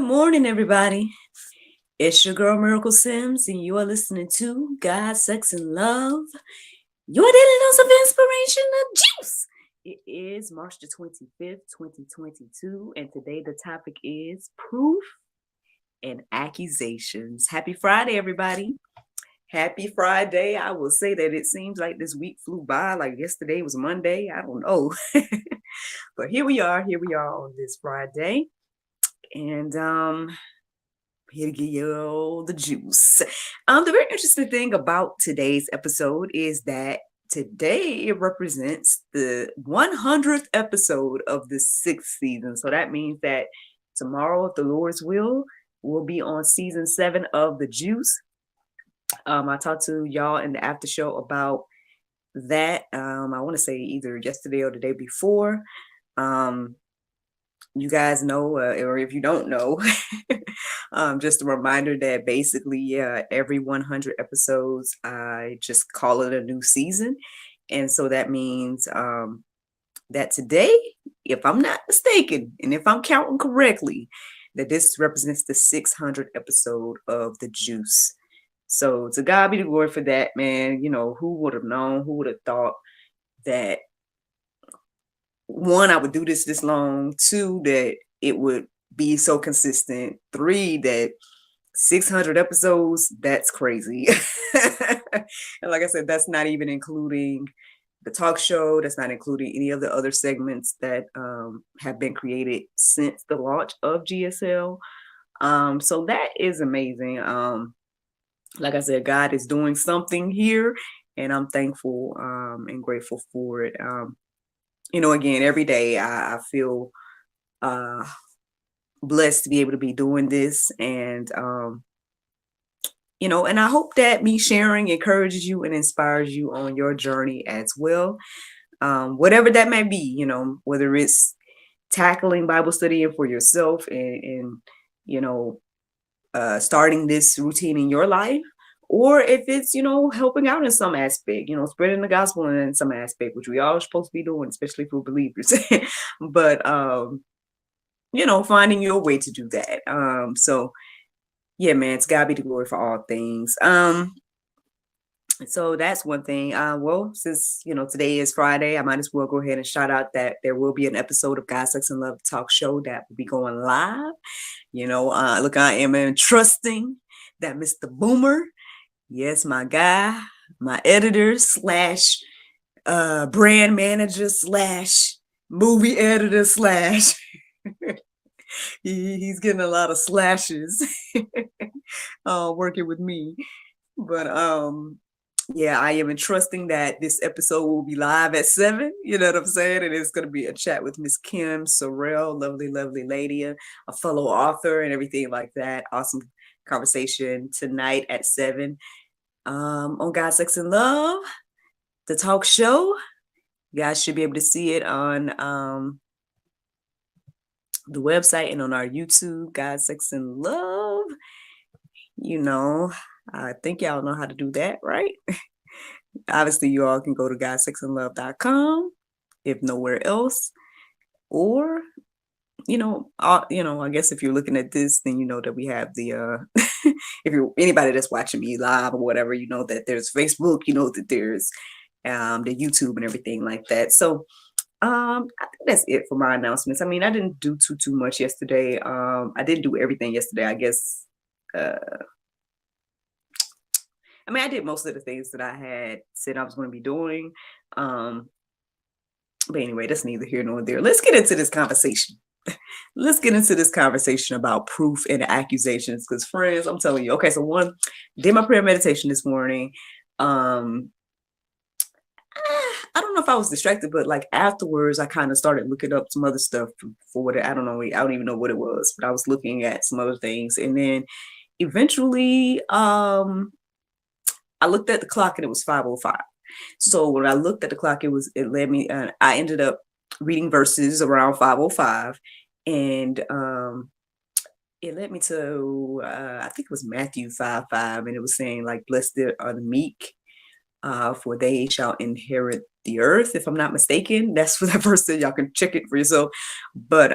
morning, everybody. It's your girl Miracle Sims, and you are listening to God, Sex, and Love. Your daily dose of inspiration and juice. It is March the 25th, 2022, and today the topic is proof and accusations. Happy Friday, everybody. Happy Friday. I will say that it seems like this week flew by, like yesterday was Monday. I don't know. But here we are on this Friday. And here to give you all the juice. The very interesting thing about today's episode is that today it represents the 100th episode of the 6th season. So that means that tomorrow, if the Lord's will, we'll be on season 7 of The Juice. I talked to y'all in the after show about that. I want to say either yesterday or the day before. You guys know, or if you don't know, just a reminder that basically, every 100 episodes, I just call it a new season. And so that means that today, if I'm not mistaken, and if I'm counting correctly, that this represents the 600th episode of The Juice. So to God be the glory for that, man. You know, who would have known, who would have thought that, one, I would do this long, 2, that it would be so consistent, 3, that 600 episodes, that's crazy. And like I said, that's not even including the talk show. That's not including any of the other segments that have been created since the launch of GSL. So that is amazing. Like I said, God is doing something here, and I'm thankful and grateful for it. Again, every day I feel blessed to be able to be doing this. And, and I hope that me sharing encourages you and inspires you on your journey as well. Whatever that may be, whether it's tackling Bible studying for yourself and starting this routine in your life, or if it's, helping out in some aspect, spreading the gospel in some aspect, which we all are supposed to be doing, especially for believers. But, finding your way to do that. So yeah, man, it's gotta be the glory for all things. So that's one thing. Well, since, today is Friday, I might as well go ahead and shout out that there will be an episode of God, Sex, and Love Talk Show that will be going live. Look, I am entrusting that Mr. Boomer, yes, my guy, my editor slash brand manager slash movie editor slash he's getting a lot of slashes working with me. But yeah, I am entrusting that this episode will be live at 7. You know what I'm saying? And it's going to be a chat with Miss Kim Sorrell, lovely, lovely lady, a fellow author and everything like that. Awesome conversation tonight at 7 on God, Sex, and Love, the talk show. You guys should be able to see it on the website and on our YouTube, God, Sex, and Love. I think y'all know how to do that, right? Obviously, you all can go to godsexandlove.com if nowhere else. Or, I guess if you're looking at this, then you know that we have the, if you're anybody that's watching me live or whatever, you know that there's Facebook, you know that there's the YouTube and everything like that. So I think that's it for my announcements. I mean, I didn't do too much yesterday. I didn't do everything yesterday, I guess. I did most of the things that I had said I was going to be doing. But anyway, that's neither here nor there. Let's get into this conversation. Let's get into this conversation about proof and accusations. Because friends, I'm telling you, okay, so one, did my prayer meditation this morning. I don't know if I was distracted, but like afterwards, I kind of started looking up some other stuff for what I don't know. I don't even know what it was, but I was looking at some other things. And then eventually, I looked at the clock and it was 5:05. So when I looked at the clock, it led me, I ended up reading verses around 5:05, and it led me to, I think it was Matthew 5:5, and it was saying like, blessed are the meek, for they shall inherit the earth, if I'm not mistaken. That's what that verse said. Y'all can check it for yourself. But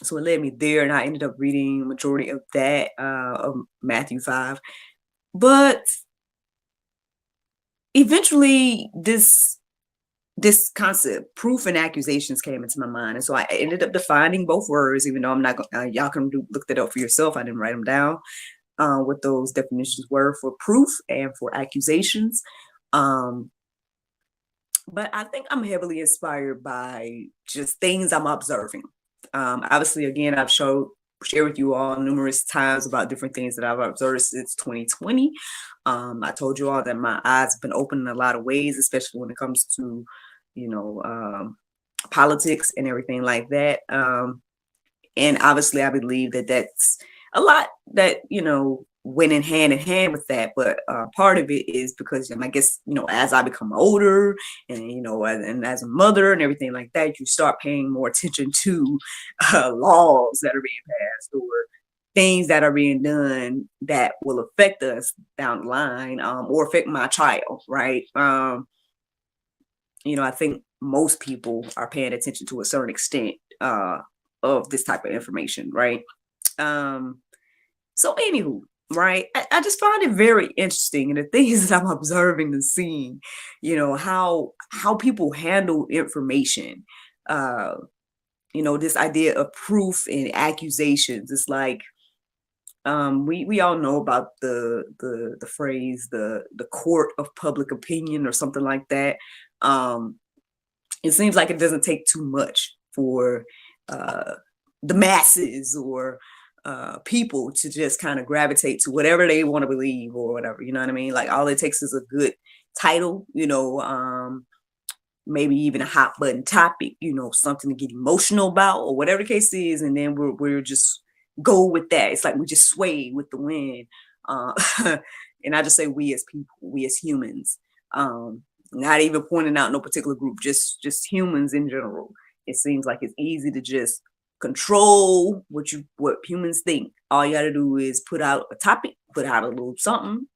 So it led me there, and I ended up reading the majority of that, of Matthew 5. But eventually, this concept, proof and accusations, came into my mind, and so I ended up defining both words. Even though I'm not going, y'all can look that up for yourself. I didn't write them down. What those definitions were for proof and for accusations. Um, but I think I'm heavily inspired by just things I'm observing. Obviously, again, shared with you all numerous times about different things that I've observed since 2020. I told you all that my eyes have been open in a lot of ways, especially when it comes to, you know, politics and everything like that. And obviously, I believe that that's a lot that, went in hand with that. But part of it is because, I guess, as I become older and, and as a mother and everything like that, you start paying more attention to laws that are being passed or things that are being done that will affect us down the line, or affect my child, right? I think most people are paying attention to a certain extent of this type of information, right? Um, so anywho, right, I just find it very interesting, and the things that I'm observing and seeing, how people handle information. This idea of proof and accusations. It's like we all know about the phrase the court of public opinion or something like that. It seems like it doesn't take too much for uh, the masses or people to just kind of gravitate to whatever they want to believe or whatever. You know what I mean? Like all it takes is a good title, maybe even a hot button topic, something to get emotional about or whatever the case is, and then we're just go with that. It's like we just sway with the wind. Uh, and I just say we as people, we as humans. Not even pointing out no particular group, just humans in general. It seems like it's easy to just control what humans think. All you got to do is put out a topic, put out a little something,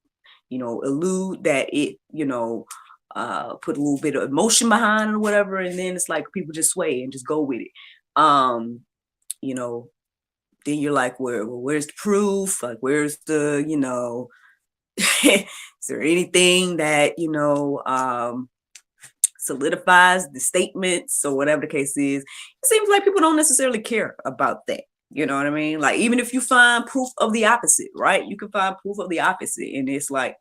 allude that it, put a little bit of emotion behind it or whatever, and then it's like people just sway and just go with it. You know, then you're like, where's the proof? Like, where's the, is there anything that, solidifies the statements or whatever the case is? It seems like people don't necessarily care about that. You know what I mean? Like, even if you find proof of the opposite, right? You can find proof of the opposite. And it's like,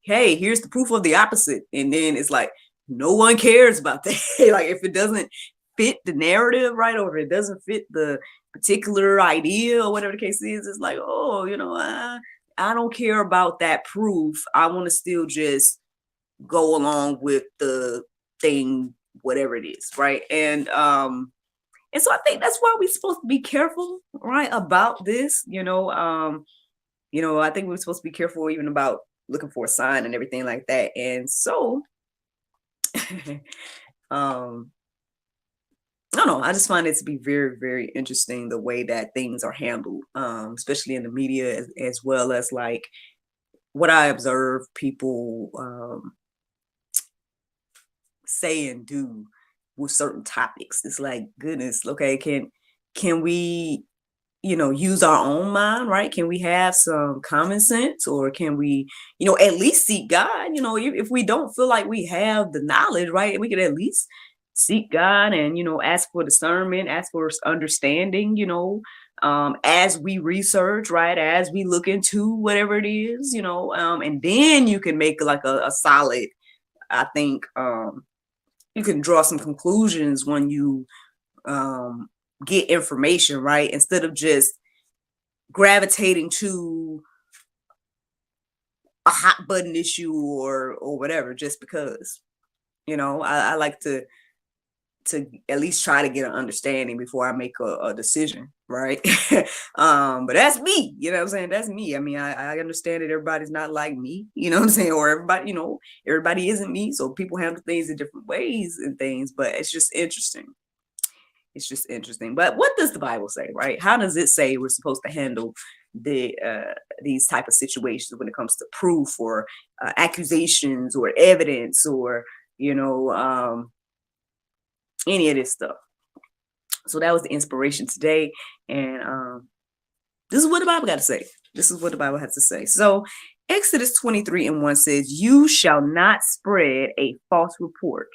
hey, here's the proof of the opposite. And then it's like, no one cares about that. Like, if it doesn't fit the narrative, right? Or if it doesn't fit the particular idea or whatever the case is, it's like, oh, I don't care about that proof. I want to still just go along with the thing, whatever it is, right? And so I think that's why we're supposed to be careful, right, about this. I think we're supposed to be careful even about looking for a sign and everything like that. And so I don't know. I just find it to be very, very interesting the way that things are handled, especially in the media, as well as like what I observe people say and do with certain topics. It's like, goodness, okay, can we, use our own mind, right? Can we have some common sense, or can we, at least seek God? If we don't feel like we have the knowledge, right, we could at least seek God and, ask for discernment, ask for understanding, as we research, right, as we look into whatever it is, and then you can make like a solid, I think, you can draw some conclusions when you get information, right? Instead of just gravitating to a hot button issue or whatever, just because. I like to at least try to get an understanding before I make a decision, right? But that's me, you know what I'm saying? That's me. I mean, I understand that everybody's not like me, you know what I'm saying? Or everybody isn't me. So people handle things in different ways and things, but it's just interesting. It's just interesting. But what does the Bible say, right? How does it say we're supposed to handle these type of situations when it comes to proof or accusations or evidence or, any of this stuff? So that was the inspiration today. And this is what the Bible got to say. This is what the Bible has to say. So Exodus 23:1 says, "You shall not spread a false report.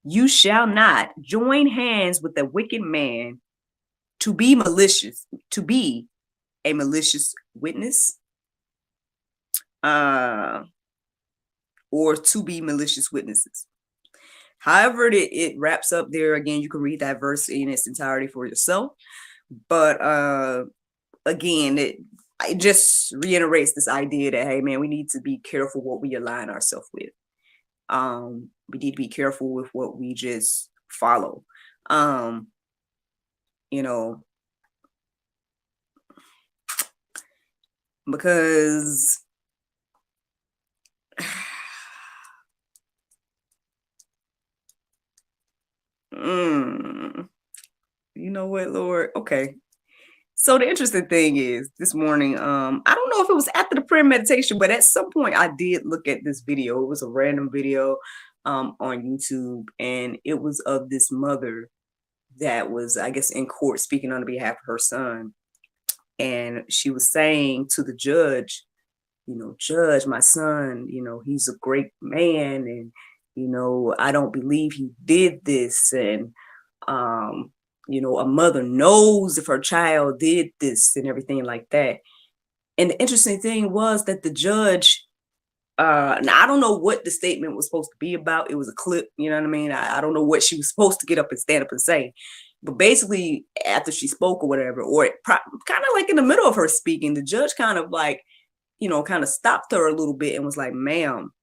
You shall not join hands with a wicked man to be a malicious witness, or to be malicious witnesses." However, it wraps up there. Again, you can read that verse in its entirety for yourself. But again, it just reiterates this idea that, hey, man, we need to be careful what we align ourselves with. We need to be careful with what we just follow. Because you know what, Lord? Okay. So the interesting thing is, this morning, I don't know if it was after the prayer meditation, but at some point I did look at this video. It was a random video on YouTube, and it was of this mother that was, I guess, in court speaking on behalf of her son. And she was saying to the judge, "Judge, my son, he's a great man, and, I don't believe he did this. And, a mother knows if her child did this," and everything like that. And the interesting thing was that the judge, now I don't know what the statement was supposed to be about. It was a clip, you know what I mean? I don't know what she was supposed to get up and stand up and say. But basically, after she spoke or whatever, or kind of like in the middle of her speaking, the judge kind of like, kind of stopped her a little bit and was like, "Ma'am,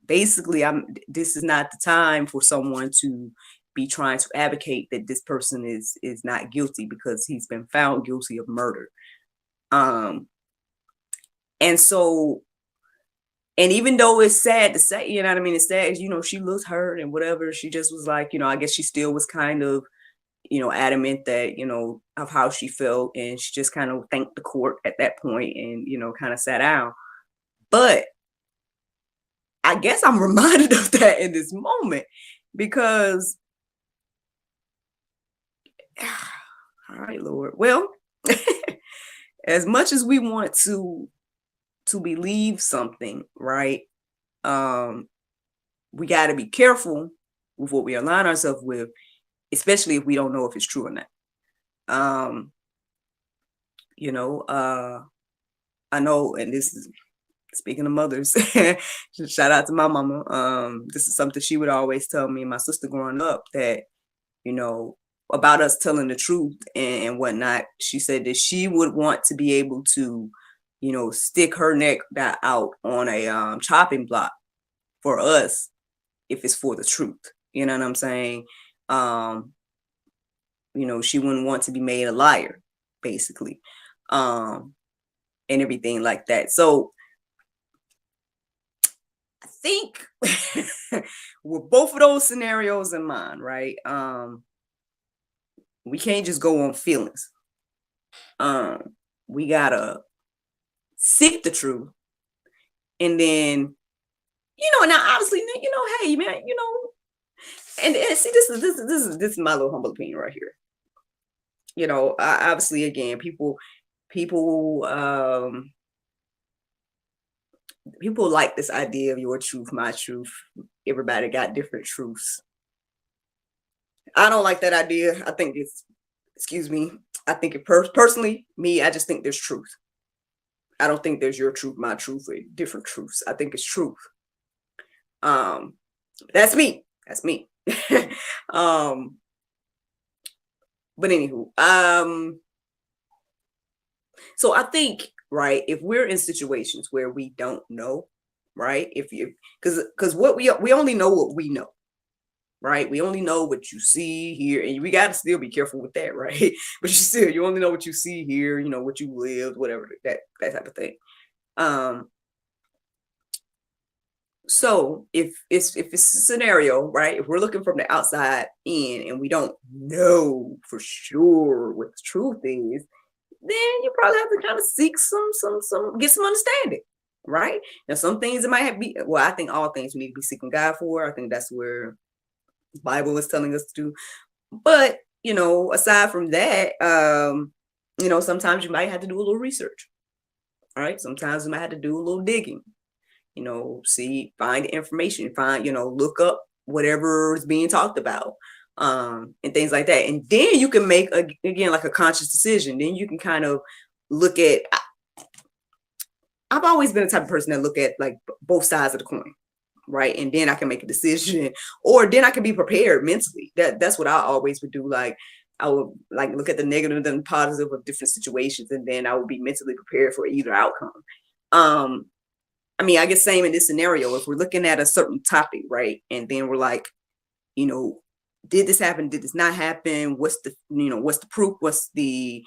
basically, this is not the time for someone to be trying to advocate that this person is not guilty because he's been found guilty of murder." And so, and even though it's sad to say, you know what I mean, it's sad, she looked hurt and whatever, she just was like, I guess she still was kind of, adamant that, of how she felt, and she just kind of thanked the court at that point and, kind of sat down. But I guess I'm reminded of that in this moment, because all right, Lord. Well, as much as we want to believe something, right? We got to be careful with what we align ourselves with, especially if we don't know if it's true or not. I know, and this is speaking of mothers, shout out to my mama. This is something she would always tell me and my sister growing up, that, about us telling the truth and whatnot. She said that she would want to be able to, stick her neck out on a chopping block for us if it's for the truth. You know what I'm saying? She wouldn't want to be made a liar, basically, and everything like that. So I think with both of those scenarios in mind, right? We can't just go on feelings. We gotta seek the truth, and then, now obviously, hey, man, and see, this is my little humble opinion right here. Obviously, again, people like this idea of your truth, my truth. Everybody got different truths. I don't like that idea. I think it's, I think it personally, me, I just think there's truth. I don't think there's your truth, my truth, or different truths. I think it's truth. That's me. But anywho, so I think, right, if we're in situations where we don't know, right, because what we only know what we know, right? We only know what you see here, and we got to still be careful with that, right? But you only know what you see here, what you lived, whatever, that type of thing. So if it's a scenario, right, if we're looking from the outside in and we don't know for sure what the truth is, then you probably have to kind of seek get some understanding, right? Now, some things it might be, well, I think all things we need to be seeking God for. I think that's where the Bible is telling us to do. But, aside from that, sometimes you might have to do a little research. All right. Sometimes you might have to do a little digging, find information, look up whatever is being talked about, and things like that. And then you can make, again, like a conscious decision. Then you can kind of look at, I've always been the type of person that look at like both sides of the coin. Right. And then I can make a decision, or then I can be prepared mentally. That's what I always would do. Like I would like look at the negative and positive of different situations, and then I would be mentally prepared for either outcome. I guess same in this scenario. If we're looking at a certain topic, right, and then we're like, did this happen? Did this not happen? What's the proof? What's the,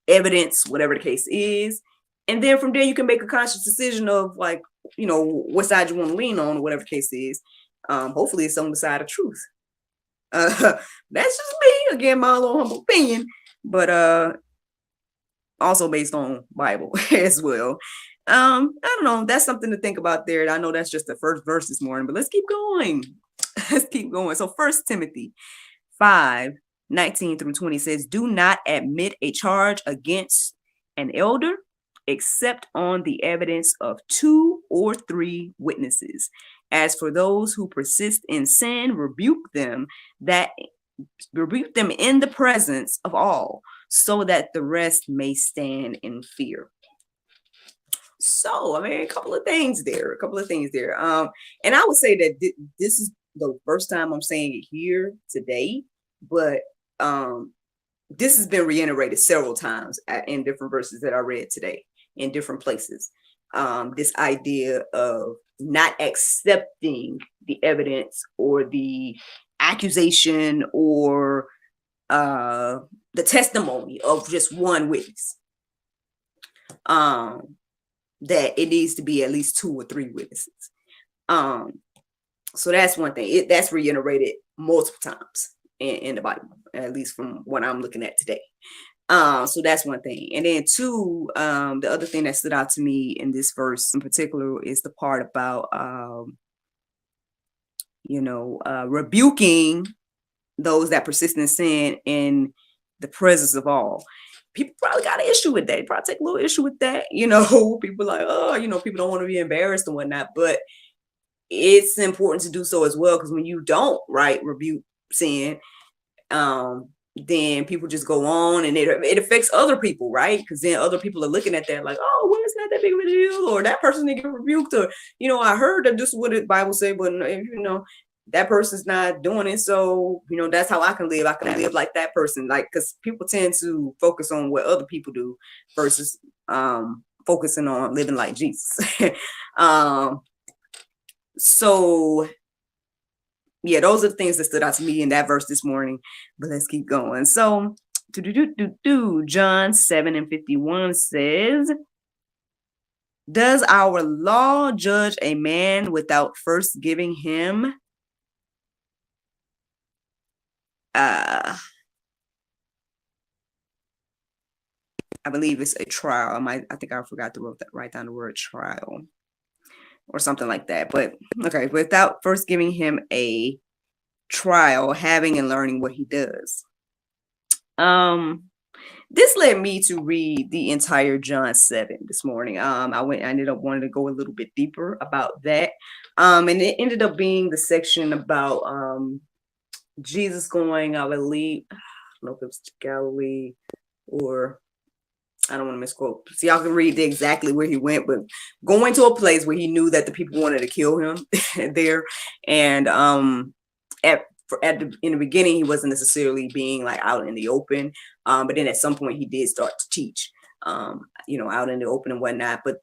evidence, whatever the case is. And then from there, you can make a conscious decision of like, what side you want to lean on, or whatever the case is. Hopefully it's on the side of truth. That's just me, again, my little humble opinion, but also based on Bible as well. I don't know. That's something to think about there. I know that's just the first verse this morning, but let's keep going. Let's keep going. So 1 Timothy 5:19-20 says, do not admit a charge against an elder except on the evidence of 2 or 3 witnesses. As for those who persist in sin, rebuke them in the presence of all, so that the rest may stand in fear. So, a couple of things there. And I would say that this is the first time I'm saying it here today, but this has been reiterated several times in different verses that I read today in different places. This idea of not accepting the evidence or the accusation or the testimony of just one witness. That it needs to be at least 2 or 3 witnesses. So that's one thing. That's reiterated multiple times in the Bible, at least from what I'm looking at today. So that's one thing. And then 2, the other thing that stood out to me in this verse in particular is the part about, rebuking those that persist in sin in the presence of all. People probably got an issue with that. They probably take a little issue with that. People like, people don't want to be embarrassed and whatnot, but it's important to do so as well, because when you don't, right, rebuke sin, then people just go on and it affects other people, right? Because then other people are looking at that like, oh, well, it's not that big of a deal, or that person didn't get rebuked, or I heard that this is what the Bible said, but that person's not doing it, so that's how I can live. I can live like that person, like, because people tend to focus on what other people do versus focusing on living like Jesus. So yeah, those are the things that stood out to me in that verse this morning. But let's keep going. So John 7:51 says, does our law judge a man without first giving him I believe it's a trial. I think I forgot to write down the word trial or something like that. But okay, without first giving him a trial, having and learning what he does. This led me to read the entire John 7 this morning. I ended up wanting to go a little bit deeper about that. And it ended up being the section about Jesus going, I believe, I don't know if it was to Galilee or I don't want to misquote. So y'all can read exactly where he went, but going to a place where he knew that the people wanted to kill him there. And in the beginning, he wasn't necessarily being like out in the open. But then at some point he did start to teach, out in the open and whatnot. But,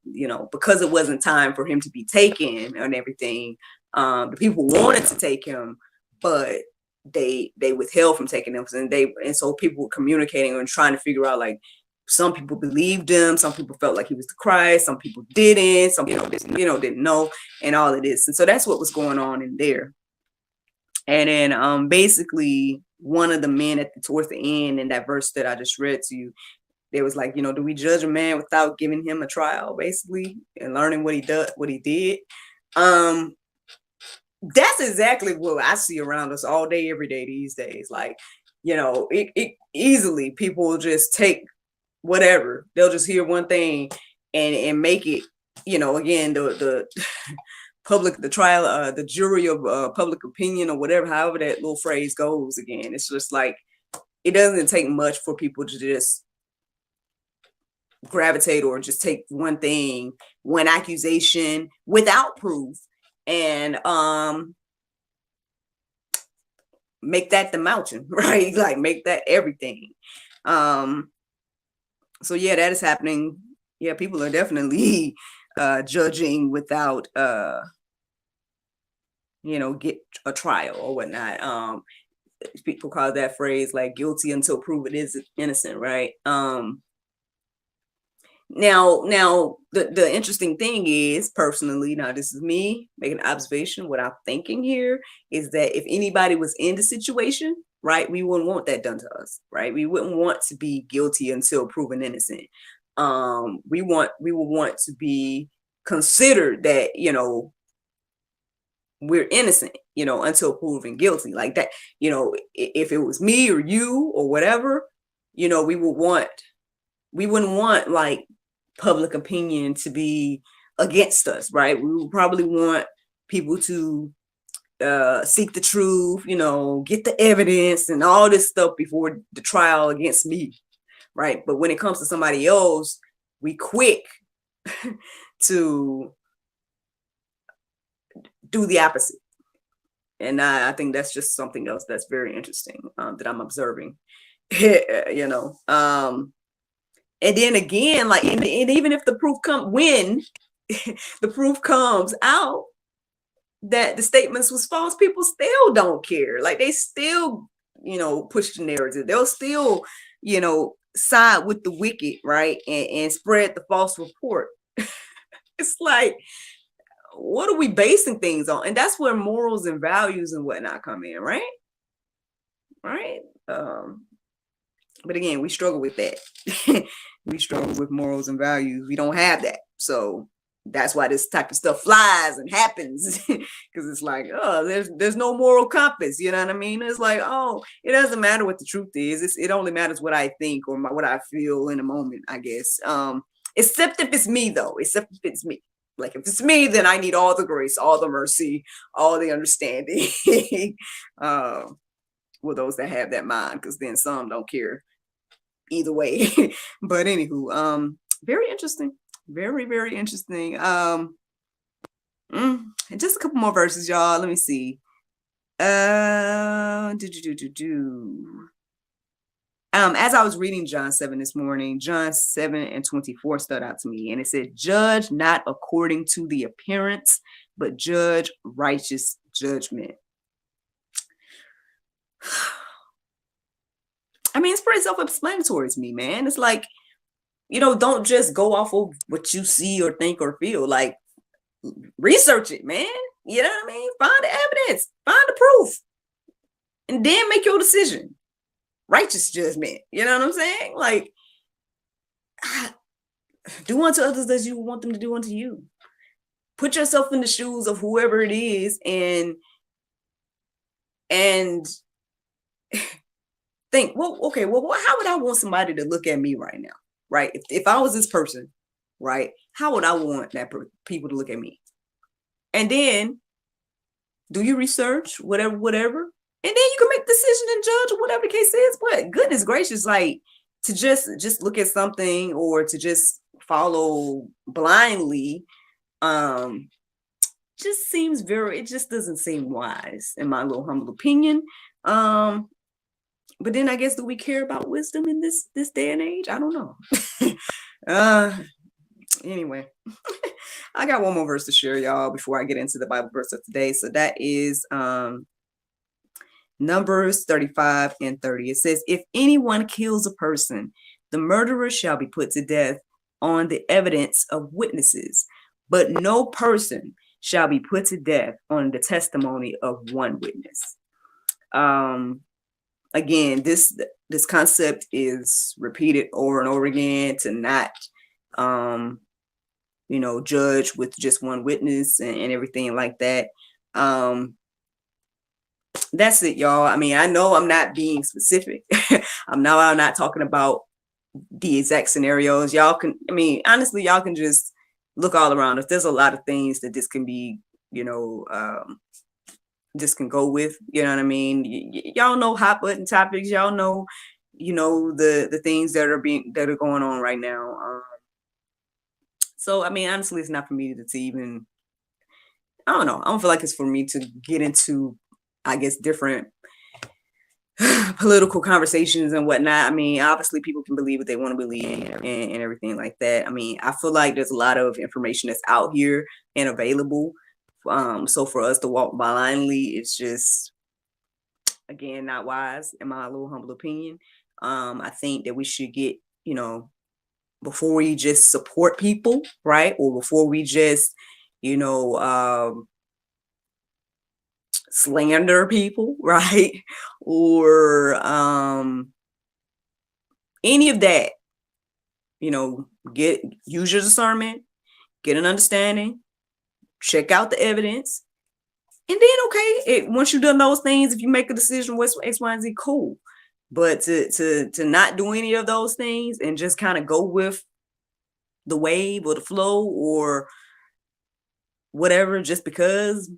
because it wasn't time for him to be taken and everything, the people wanted to take him, but they withheld from taking him. And so people were communicating and trying to figure out, like, some people believed him, some people felt like he was the Christ, some people didn't, some people didn't know, and all of this. And so that's what was going on in there. And then basically one of the men towards the end in that verse that I just read to you, they was like, do we judge a man without giving him a trial, basically, and learning what he did? That's exactly what I see around us all day, every day these days. Like, it easily people will just take whatever. They'll just hear one thing and make it, again, the public, the trial, the jury of public opinion or whatever, however that little phrase goes again. It's just like, it doesn't take much for people to just gravitate or just take one thing, one accusation without proof, and make that the mountain, right? Like, make that everything. So yeah, that is happening. Yeah, people are definitely judging without get a trial or whatnot. People call that phrase like guilty until proven is innocent, right? Now the interesting thing is, personally, now this is me making an observation, what I'm thinking here is that if anybody was in the situation, right, we wouldn't want that done to us, right? We wouldn't want to be guilty until proven innocent. We would want to be considered that, we're innocent, until proven guilty, like that. If it was me or you or whatever, we wouldn't want like public opinion to be against us, right? We would probably want people to seek the truth, get the evidence and all this stuff before the trial against me, right? But when it comes to somebody else, we quick to do the opposite. And I think that's just something else that's very interesting, that I'm observing. And then again, like, and even if the proof when the proof comes out that the statements was false, people still don't care. Like, they still, push the narrative. They'll still, side with the wicked, right? And spread the false report. It's like, what are we basing things on? And that's where morals and values and whatnot come in, right? Right. But again, we struggle with that. We struggle with morals and values. We don't have that. So that's why this type of stuff flies and happens, because it's like, oh, there's no moral compass. You know what I mean? It's like, oh, it doesn't matter what the truth is. It only matters what I think or what I feel in a moment, I guess. Except if it's me, though. Except if it's me. Like, if it's me, then I need all the grace, all the mercy, all the understanding. Well, those that have that mind, because then some don't care either way. But anywho, very interesting. Very, very interesting. And just a couple more verses, y'all. Let me see. As I was reading John 7 this morning, John 7:24 stood out to me, and it said, "Judge not according to the appearance, but judge righteous judgment." I mean, it's pretty self-explanatory to me, man. It's like, don't just go off of what you see or think or feel. Like, research it, man. You know what I mean? Find the evidence, find the proof, and then make your decision. Righteous judgment. You know what I'm saying? Like, do unto others as you want them to do unto you. Put yourself in the shoes of whoever it is, and think, well, okay, well, how would I want somebody to look at me right now, right? If I was this person, right, how would I want people to look at me? And then do your research, whatever, and then you can make a decision and judge or whatever the case is. But goodness gracious, like, to just look at something or to just follow blindly, just seems it just doesn't seem wise, in my little humble opinion. But then I guess, do we care about wisdom in this day and age? I don't know. Anyway, I got one more verse to share, y'all, before I get into the Bible verse of today. So that is Numbers 35:30. It says, "If anyone kills a person, the murderer shall be put to death on the evidence of witnesses, but no person shall be put to death on the testimony of one witness." Again, this concept is repeated over and over again, to not judge with just one witness and everything like that. That's it, y'all. I mean, I know I'm not being specific. I'm not talking about the exact scenarios. Y'all can, I mean, honestly, y'all can just look all around us. There's a lot of things that this can be, this can go with, you know what I mean? Y'all know hot button topics. Y'all know, the things that are going on right now. So, I mean, honestly, it's not for me to even, I don't know. I don't feel like it's for me to get into, I guess, different political conversations and whatnot. I mean, obviously people can believe what they want to believe and everything like that. I mean, I feel like there's a lot of information that's out here and available. So for us to walk blindly, it's just, again, not wise in my little humble opinion. I think that we should get, before we just support people, right? Or before we just, slander people, right? Or any of that, use your discernment, get an understanding, check out the evidence, and then once you've done those things, if you make a decision what's X, Y, and Z, cool. But to not do any of those things and just kind of go with the wave or the flow or whatever, just because,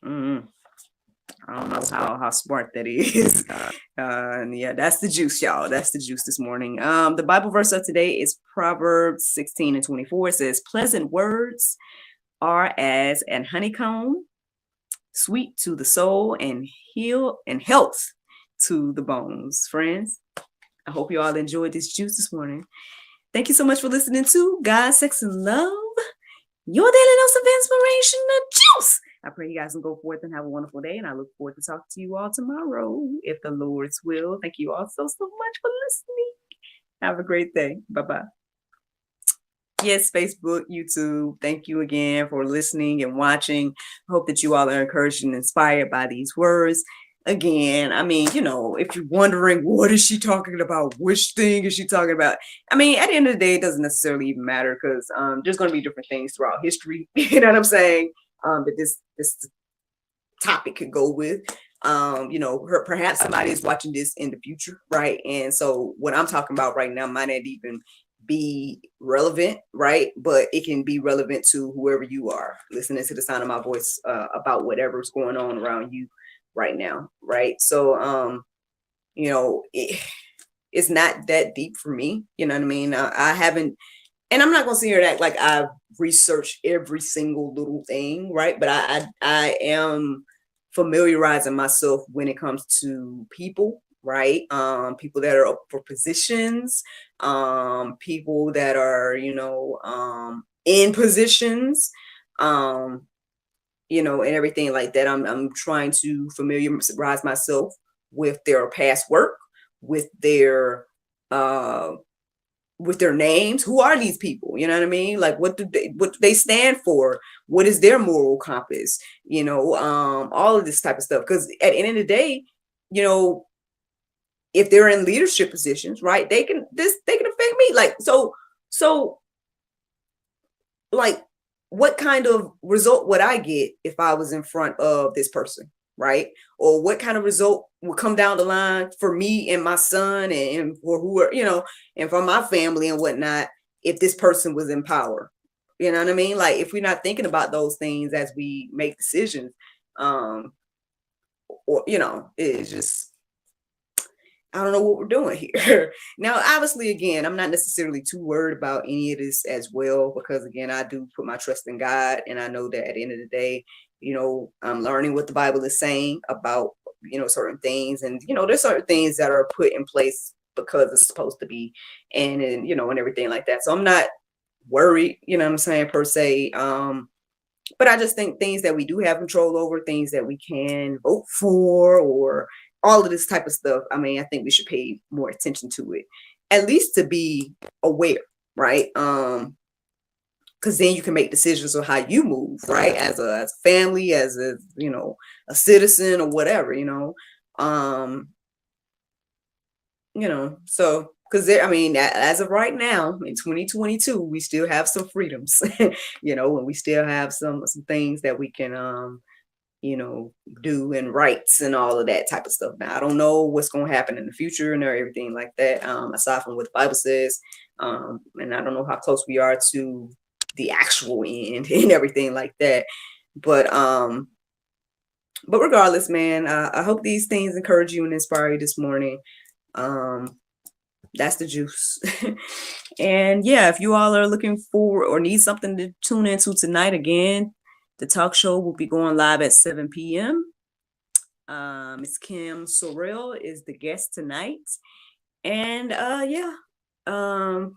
I don't know how smart that is. And yeah, that's the juice, y'all. That's the juice this morning. The Bible verse of today is Proverbs 16:24. It says, "Pleasant words are as an honeycomb, sweet to the soul and health to the bones." Friends, I hope you all enjoyed this juice this morning. Thank you so much for listening to God, Sex, and Love, your daily dose of inspiration and juice. I pray you guys can go forth and have a wonderful day, and I look forward to talking to you all tomorrow, if the Lord's will. Thank you all so much for listening. Have a great day. Bye-bye. Yes, Facebook, YouTube, thank you again for listening and watching. I hope that you all are encouraged and inspired by these words. Again, I mean, if you're wondering, what is she talking about? Which thing is she talking about? I mean, at the end of the day, it doesn't necessarily even matter, because there's going to be different things throughout history. You know what I'm saying? That this topic could go with. Perhaps somebody is watching this in the future, right? And so what I'm talking about right now might not even be relevant, right? But it can be relevant to whoever you are listening to the sound of my voice, about whatever's going on around you right now, right? So it's not that deep for me, you know what I mean? I haven't, and I'm not gonna sit here and act like I've researched every single little thing, right? But I am familiarizing myself when it comes to people, right? People that are up for positions, people that are, in positions, and everything like that. I'm trying to familiarize myself with their past work, with their names. Who are these people? You know what I mean? Like, what do they stand for? What is their moral compass? All of this type of stuff. Because at the end of the day, if they're in leadership positions, right, they can affect me. So like, what kind of result would I get if I was in front of this person, right? Or what kind of result would come down the line for me and my son and for who are, and for my family and whatnot, if this person was in power? You know what I mean? Like, if we're not thinking about those things as we make decisions, it's just, I don't know what we're doing here. Now, obviously, again, I'm not necessarily too worried about any of this as well, because again, I do put my trust in God, and I know that at the end of the day, I'm learning what the Bible is saying about, certain things, and there's certain things that are put in place because it's supposed to be, and and everything like that. So I'm not worried, what I'm saying, per se. But I just think things that we do have control over, things that we can vote for, or all of this type of stuff, I mean, I think we should pay more attention to it, at least to be aware, right? Because then you can make decisions on how you move, right? As a family, as a citizen or whatever, So because I mean, as of right now in 2022, we still have some freedoms, and we still have some things that we can do and rights and all of that type of stuff. Now, I don't know what's going to happen in the future and everything like that, aside from what the Bible says. And I don't know how close we are to the actual end and everything like that. But regardless, man, I hope these things encourage you and inspire you this morning. That's the juice. And yeah, if you all are looking for or need something to tune into tonight, again, the talk show will be going live at 7 p.m. Miss Kim Sorrell is the guest tonight. And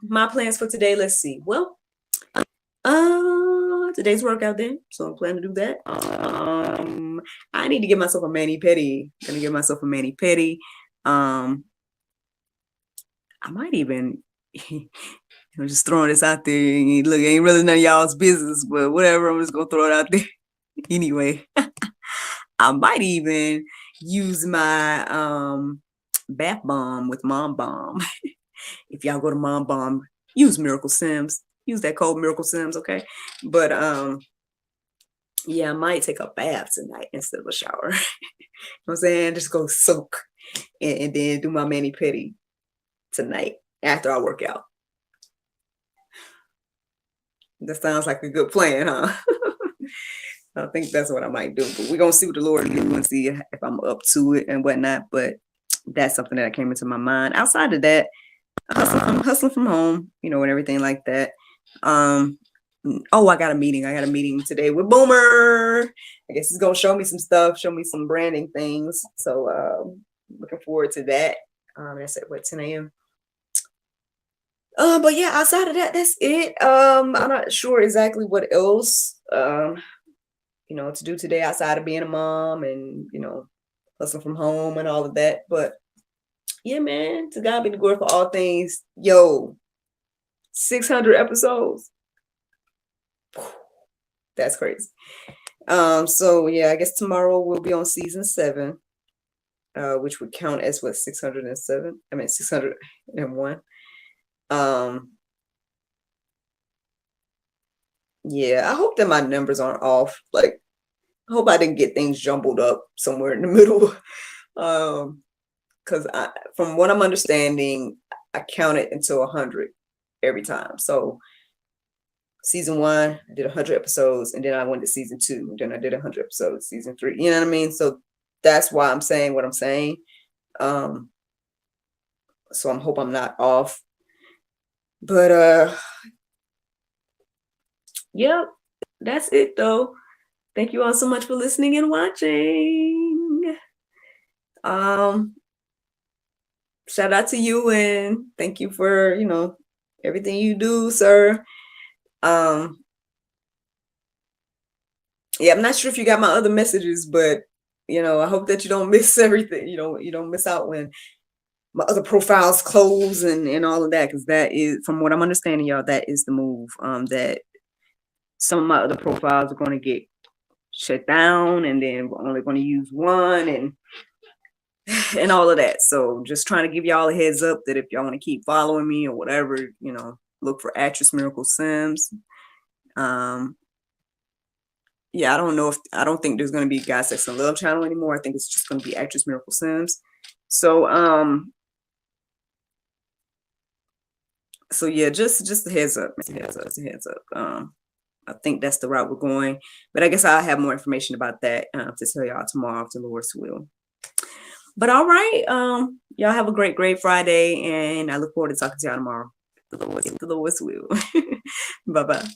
my plans for today, let's see. Well, today's workout day, so I'm planning to do that. I need to get myself a mani-pedi. Gonna get myself a mani-pedi. I might even I'm just throwing this out there. Look, it ain't really none of y'all's business, but whatever. I'm just gonna throw it out there. Anyway, I might even use my bath bomb with Mom Bomb. If y'all go to Mom Bomb, use Miracle Sims. Use that code Miracle Sims, okay? But yeah, I might take a bath tonight instead of a shower. You know what I'm saying? Just go soak and then do my mani-pedi tonight after I work out. That sounds like a good plan, huh? I think that's what I might do. But we're going to see what the Lord gives and see if I'm up to it and whatnot. But that's something that came into my mind. Outside of that, hustling from home, and everything like that. I got a meeting. I got a meeting today with Boomer. I guess he's going to show me some stuff, show me some branding things. So looking forward to that. That's at 10 a.m. But yeah, outside of that, that's it. I'm not sure exactly what else, to do today outside of being a mom and, hustling from home and all of that. But yeah, man, to God be the glory for all things. Yo, 600 episodes. That's crazy. So yeah, I guess tomorrow we'll be on season 7, which would count as 607. I mean 601. Yeah, I hope that my numbers aren't off. Like, I hope I didn't get things jumbled up somewhere in the middle. Because from what I'm understanding, I counted until 100 every time. So season 1, I did 100 episodes, and then I went to season 2, and then I did 100 episodes, season 3. You know what I mean? So that's why I'm saying what I'm saying. So I hope I'm not off. But yep, that's it though. Thank you all so much for listening and watching. Shout out to you and thank you for, everything you do, sir. Yeah, I'm not sure if you got my other messages, but I hope that you don't miss everything. You don't miss out when my other profiles close and all of that, because that is, from what I'm understanding, y'all, that is the move. That some of my other profiles are going to get shut down, and then we're only going to use one and all of that. So just trying to give y'all a heads up that if y'all want to keep following me or whatever, look for Actress Miracle Sims. Yeah, I don't think there's going to be God, Sex, and Love channel anymore. I think it's just going to be Actress Miracle Sims. So yeah, just a heads up. I think that's the route we're going. But I guess I'll have more information about that to tell y'all tomorrow, if the Lord's will. But all right, y'all have a great Friday, and I look forward to talking to y'all tomorrow. The Lord's will. Bye-bye.